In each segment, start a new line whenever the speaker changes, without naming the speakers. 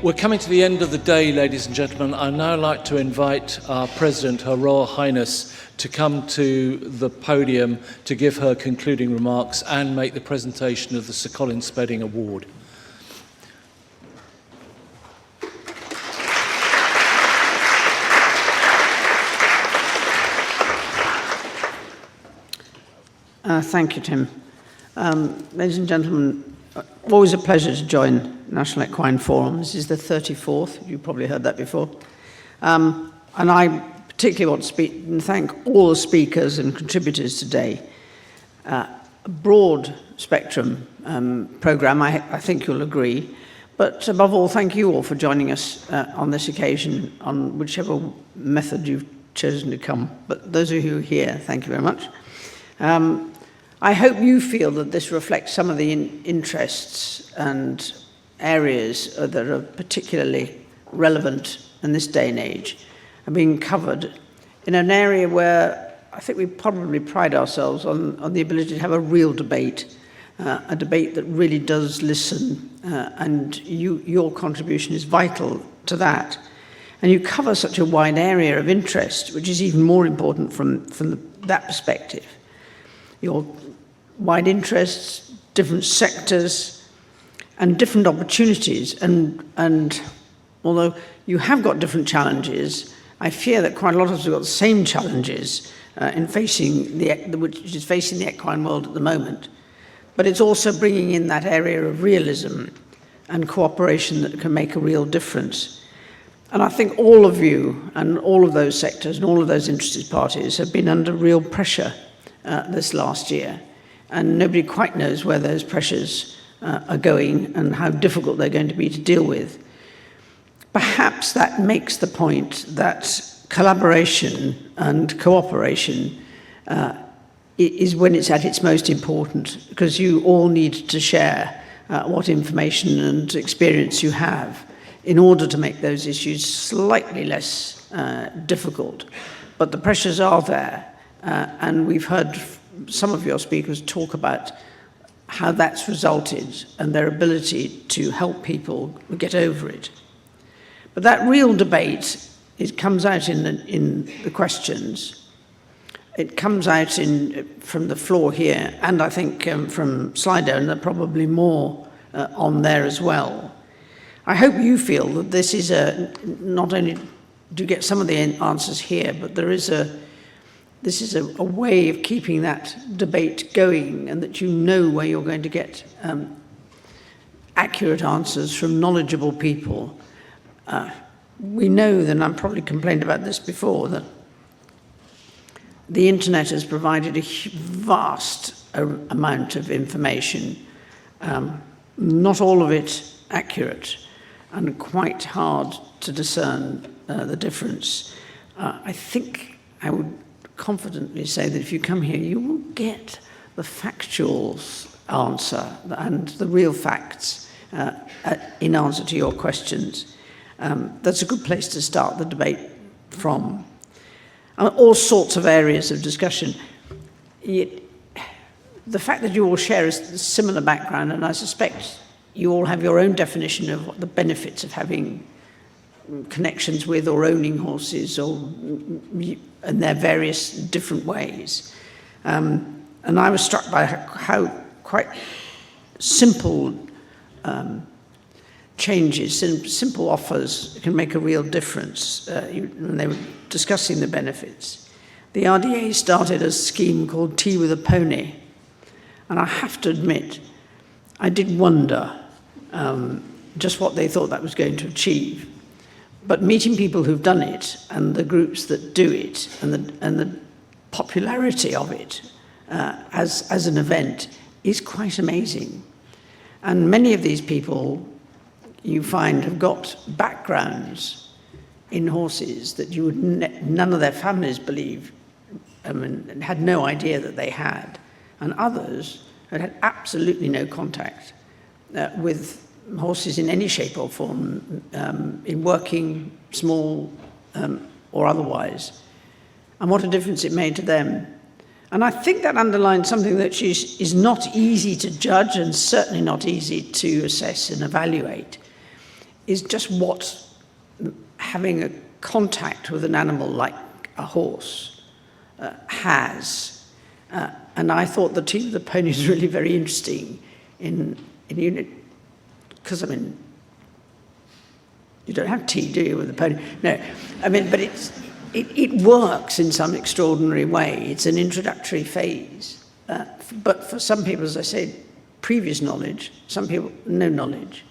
We're coming to the end of the day, ladies and gentlemen. I'd now like to invite our President, Her Royal Highness, to come to the podium to give her concluding remarks and make the presentation of the Sir Colin Spedding Award.
Thank you, Tim. Ladies and gentlemen, always a pleasure to join National Equine Forum. This is the 34th. You've probably heard that before. And I particularly want to speak and thank all the speakers and contributors today. A broad spectrum programme, I think you'll agree. But above all, thank you all for joining us on this occasion, on whichever method you've chosen to come. But those of you who are here, thank you very much. I hope you feel that this reflects some of the interests and areas that are particularly relevant in this day and age are being covered in an area where I think we probably pride ourselves on the ability to have a real debate, a debate that really does listen, and your contribution is vital to that. And you cover such a wide area of interest, which is even more important from that perspective. Your wide interests, different sectors, and different opportunities. And although you have got different challenges, I fear that quite a lot of us have got the same challenges in facing which is facing the equine world at the moment. But it's also bringing in that area of realism and cooperation that can make a real difference. And I think all of you and all of those sectors and all of those interested parties have been under real pressure this last year, and nobody quite knows where those pressures are going and how difficult they're going to be to deal with. Perhaps that makes the point that collaboration and cooperation is when it's at its most important, because you all need to share what information and experience you have in order to make those issues slightly less difficult. But the pressures are there. And we've heard some of your speakers talk about how that's resulted and their ability to help people get over it. But that real debate, it comes out in the questions. It comes out from the floor here, and I think from Slido, and there are probably more on there as well. I hope you feel that this is not only do you get some of the answers here, but this is a way of keeping that debate going, and that you know where you're going to get accurate answers from knowledgeable people. We know, and I've probably complained about this before, that the internet has provided a vast amount of information, not all of it accurate, and quite hard to discern the difference. I think I would confidently say that if you come here, you will get the factual answer and the real facts in answer to your questions. That's a good place to start the debate from. All sorts of areas of discussion. The fact that you all share a similar background, and I suspect you all have your own definition of what the benefits of having connections with or owning horses, and their various different ways. And I was struck by how quite simple changes, simple offers can make a real difference when they were discussing the benefits. The RDA started a scheme called Tea with a Pony, and I have to admit, I did wonder just what they thought that was going to achieve. But meeting people who've done it, and the groups that do it, and the popularity of it as an event is quite amazing. And many of these people, you find, have got backgrounds in horses that you would none of their families believe, had no idea that they had. And others had absolutely no contact with horses in any shape or form, in working, small or otherwise, and what a difference it made to them. And I think that underlines something that is not easy to judge, and certainly not easy to assess and evaluate, is just what having a contact with an animal like a horse has. And I thought the Tea with the Pony is really very interesting in unit, because I mean, you don't have tea, do you, with a pony? No, I mean, but it works in some extraordinary way. It's an introductory phase. But for some people, as I say, previous knowledge, some people, no knowledge.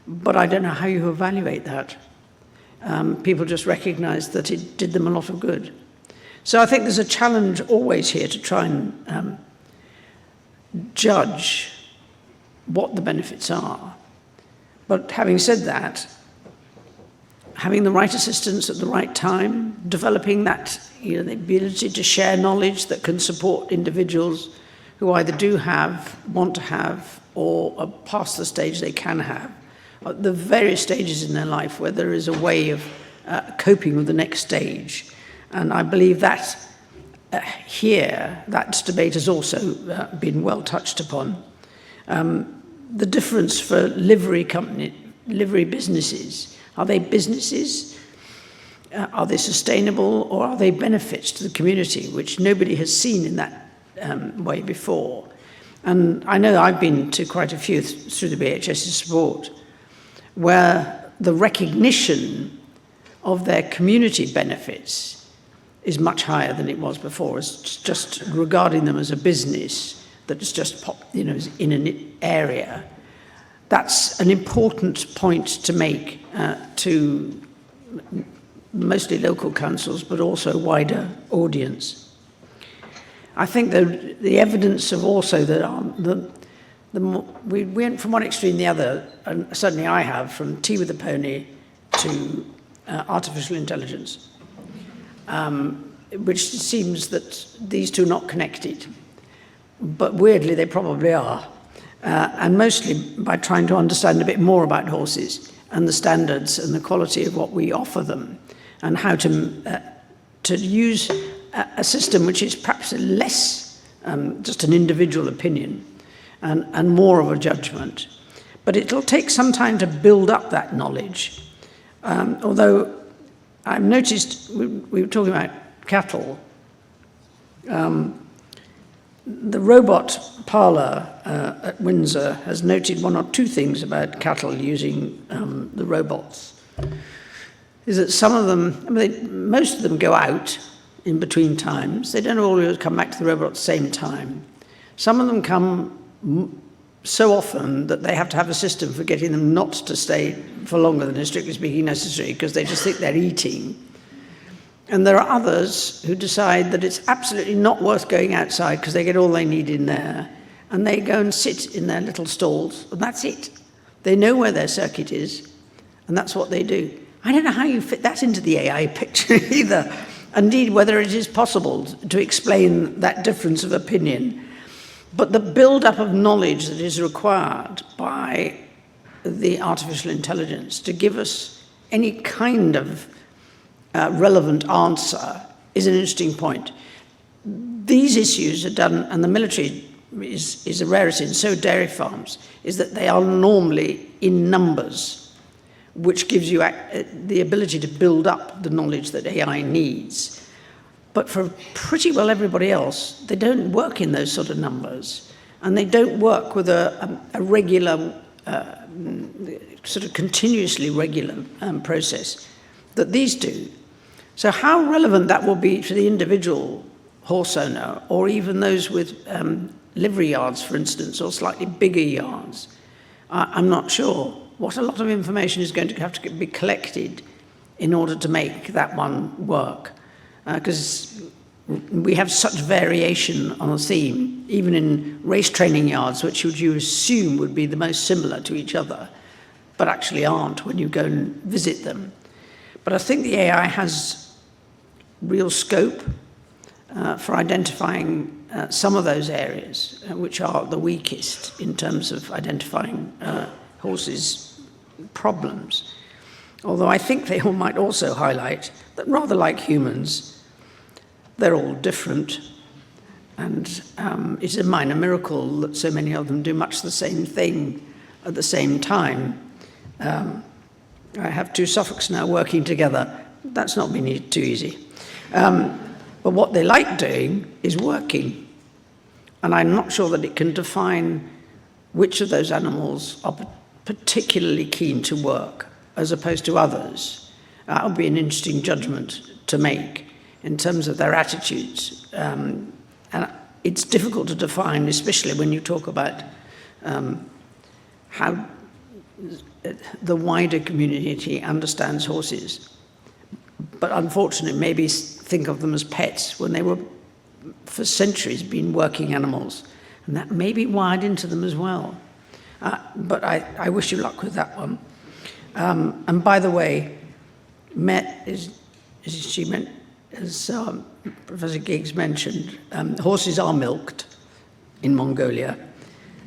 But I don't know how you evaluate that. People just recognize that it did them a lot of good. So I think there's a challenge always here to try and judge what the benefits are. But having said that, having the right assistance at the right time, developing that, the ability to share knowledge that can support individuals who either do have, want to have, or are past the stage they can have, at the various stages in their life where there is a way of coping with the next stage. And I believe that here, that debate has also been well touched upon. The difference for livery businesses, are they businesses? Are they sustainable, or are they benefits to the community, which nobody has seen in that way before? And I know I've been to quite a few through the BHS's support, where the recognition of their community benefits is much higher than it was before. It's just regarding them as a business that is just is in an area. That's an important point to make to mostly local councils, but also wider audience. I think the evidence of also that we went from one extreme to the other, and certainly I have, from Tea with the Pony to artificial intelligence, which seems that these two are not connected, but weirdly they probably are. And mostly by trying to understand a bit more about horses and the standards and the quality of what we offer them, and how to use a system which is perhaps less just an individual opinion and more of a judgment. But it'll take some time to build up that knowledge. Although I've noticed, we were talking about cattle, the robot parlour at Windsor has noted one or two things about cattle using the robots. Is that some of them, most of them go out in between times. They don't always come back to the robot at the same time. Some of them come so often that they have to have a system for getting them not to stay for longer than is strictly speaking necessary, because they just think they're eating. And there are others who decide that it's absolutely not worth going outside because they get all they need in there, and they go and sit in their little stalls, and that's it. They know where their circuit is, and that's what they do. I don't know how you fit that into the AI picture either. Indeed, whether it is possible to explain that difference of opinion. But the build-up of knowledge that is required by the artificial intelligence to give us any kind of relevant answer is an interesting point. These issues are done, and the military is a rarity, and so dairy farms, is that they are normally in numbers, which gives you the ability to build up the knowledge that AI needs. But for pretty well everybody else, they don't work in those sort of numbers, and they don't work with a regular, sort of continuously regular process that these do. So how relevant that will be to the individual horse owner, or even those with livery yards, for instance, or slightly bigger yards, I'm not sure. What a lot of information is going to have to be collected in order to make that one work. Because we have such variation on a theme, even in race training yards, which you assume would be the most similar to each other, but actually aren't when you go and visit them. But I think the AI has real scope for identifying some of those areas which are the weakest in terms of identifying horses' problems. Although I think they all might also highlight that, rather like humans, they're all different, and it's a minor miracle that so many of them do much the same thing at the same time. I have two Suffolks now working together. That's not been too easy. But what they like doing is working. And I'm not sure that it can define which of those animals are particularly keen to work as opposed to others. That would be an interesting judgment to make in terms of their attitudes. And it's difficult to define, especially when you talk about how the wider community understands horses. But unfortunately, maybe think of them as pets when they were, for centuries, been working animals. And that may be wired into them as well. But I wish you luck with that one. And by the way, as Professor Giggs mentioned, horses are milked in Mongolia,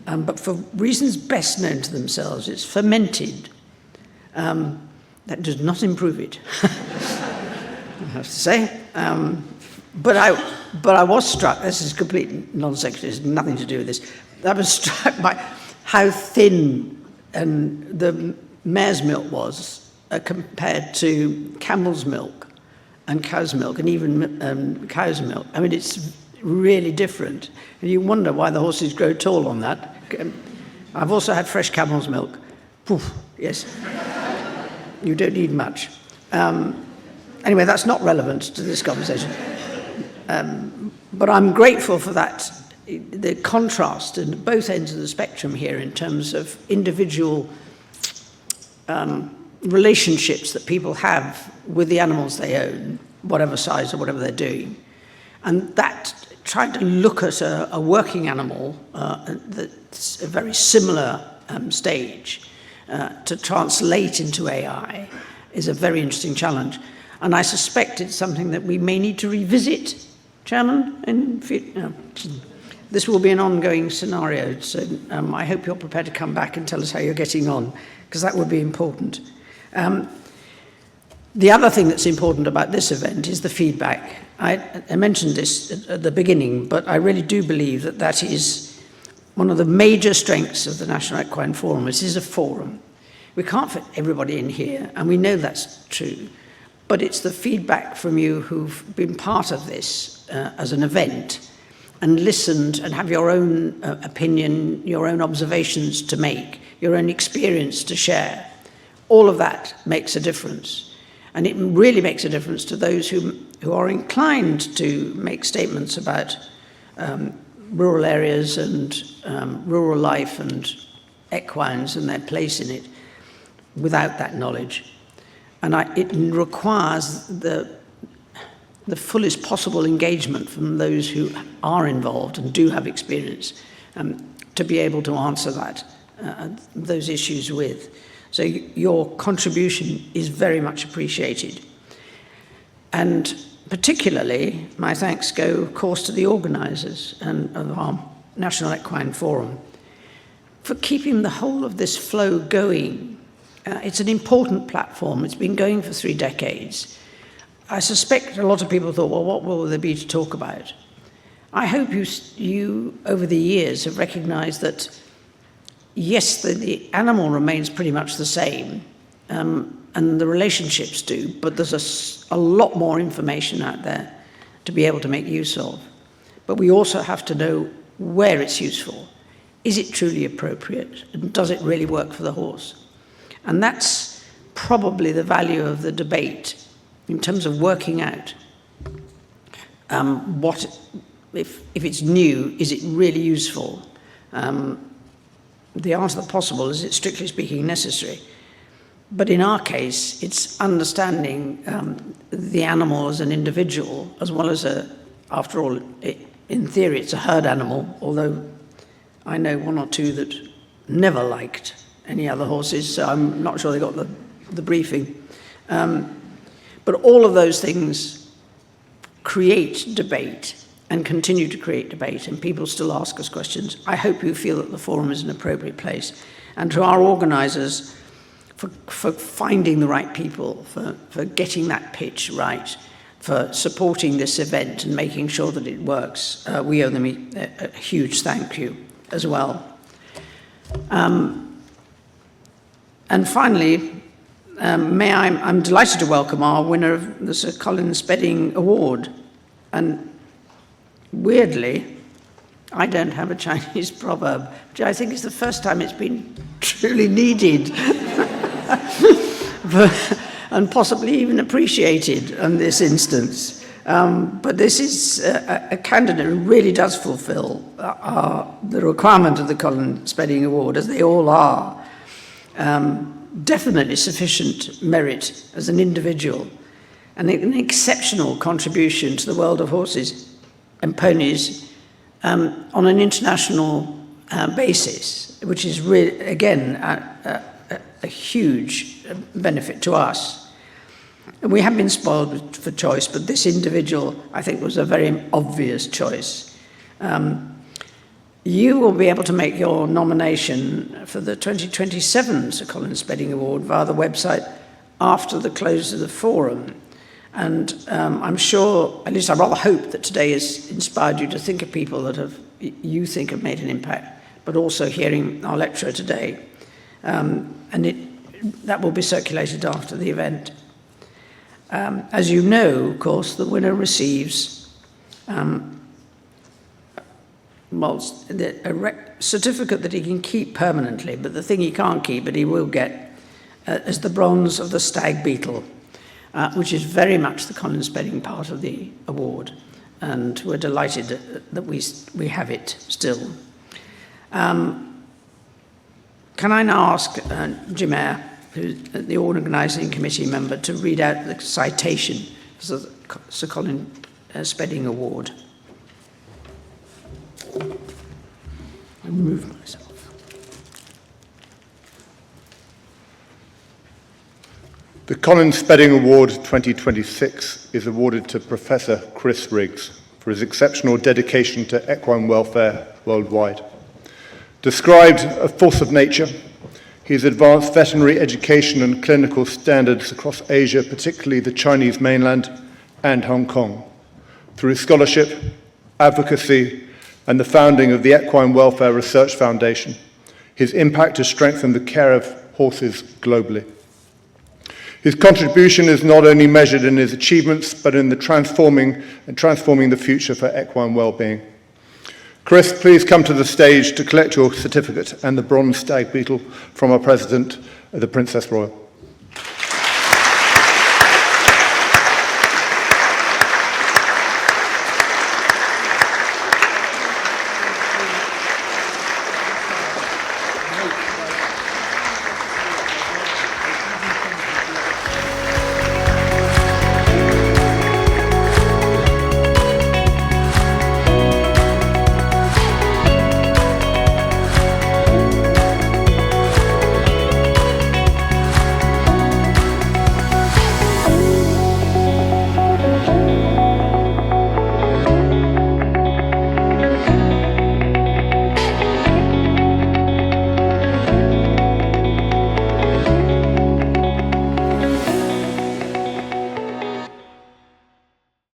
but for reasons best known to themselves, it's fermented. That does not improve it, I have to say. But I was struck, this is complete non-sequitur, it has nothing to do with this. I was struck by how thin the mare's milk was compared to camel's milk and cow's milk, and even cow's milk. I mean, it's really different. And you wonder why the horses grow tall on that. I've also had fresh camel's milk. Poof, yes. You don't need much. Anyway, that's not relevant to this conversation. But I'm grateful for that, the contrast in both ends of the spectrum here in terms of individual relationships that people have with the animals they own, whatever size or whatever they're doing. And that, trying to look at a working animal that's a very similar stage to translate into AI is a very interesting challenge. And I suspect it's something that we may need to revisit, Chairman, in future. This will be an ongoing scenario, so I hope you're prepared to come back and tell us how you're getting on, because that would be important. The other thing that's important about this event is the feedback. I mentioned this at the beginning, but I really do believe that that is one of the major strengths of the National Equine Forum. It is a forum. We can't fit everybody in here, and we know that's true. But it's the feedback from you who've been part of this as an event and listened and have your own opinion, your own observations to make, your own experience to share. All of that makes a difference. And it really makes a difference to those who are inclined to make statements about rural areas and rural life and equines and their place in it without that knowledge. And it requires the fullest possible engagement from those who are involved and do have experience to be able to answer those issues with. So your contribution is very much appreciated. And particularly, my thanks go, of course, to the organisers of our National Equine Forum for keeping the whole of this flow going. It's an important platform. It's been going for 3 decades. I suspect a lot of people thought, well, what will there be to talk about? I hope you over the years, have recognised that, yes, the animal remains pretty much the same, and the relationships do, but there's a lot more information out there to be able to make use of. But we also have to know where it's useful. Is it truly appropriate? And does it really work for the horse? And that's probably the value of the debate in terms of working out what, if it's new, is it really useful? The art of the possible, is it strictly speaking necessary? But in our case, it's understanding the animal as an individual, as well as after all, in theory, it's a herd animal, although I know 1 or 2 that never liked any other horses, so I'm not sure they got the briefing. But all of those things create debate and continue to create debate, and people still ask us questions. I hope you feel that the forum is an appropriate place. And to our organisers, for finding the right people, for getting that pitch right, for supporting this event and making sure that it works, we owe them a huge thank you as well. And finally, I'm delighted to welcome our winner of the Sir Colin Spedding Award. And weirdly, I don't have a Chinese proverb, which I think is the first time it's been truly needed and possibly even appreciated in this instance. But this is a candidate who really does fulfill the requirement of the Colin Spedding Award, as they all are. Definitely sufficient merit as an individual, and an exceptional contribution to the world of horses and ponies on an international basis, which is really, again, a huge benefit to us. And we have been spoiled for choice, but this individual, I think, was a very obvious choice. You will be able to make your nomination for the 2027 Sir Colin Spedding Award via the website after the close of the forum. And I'm sure, at least I rather hope, that today has inspired you to think of people that you think have made an impact, but also hearing our lecturer today. That will be circulated after the event. As you know, of course, the winner receives a certificate that he can keep permanently, but the thing he can't keep, but he will get, is the bronze of the stag beetle, which is very much the Colin Spedding part of the award, and we're delighted that we have it still. Can I now ask Jim Eyre, who's the organising committee member, to read out the citation for the Sir Colin Spedding Award? I moved myself.
The Colin Spedding Award 2026 is awarded to Professor Chris Riggs for his exceptional dedication to equine welfare worldwide. Described a force of nature, he has advanced veterinary education and clinical standards across Asia, particularly the Chinese mainland and Hong Kong, through his scholarship, advocacy, and the founding of the Equine Welfare Research Foundation. His impact has strengthened the care of horses globally. His contribution is not only measured in his achievements, but in the transforming the future for equine well-being. Chris, please come to the stage to collect your certificate and the bronze stag beetle from our President, the Princess Royal.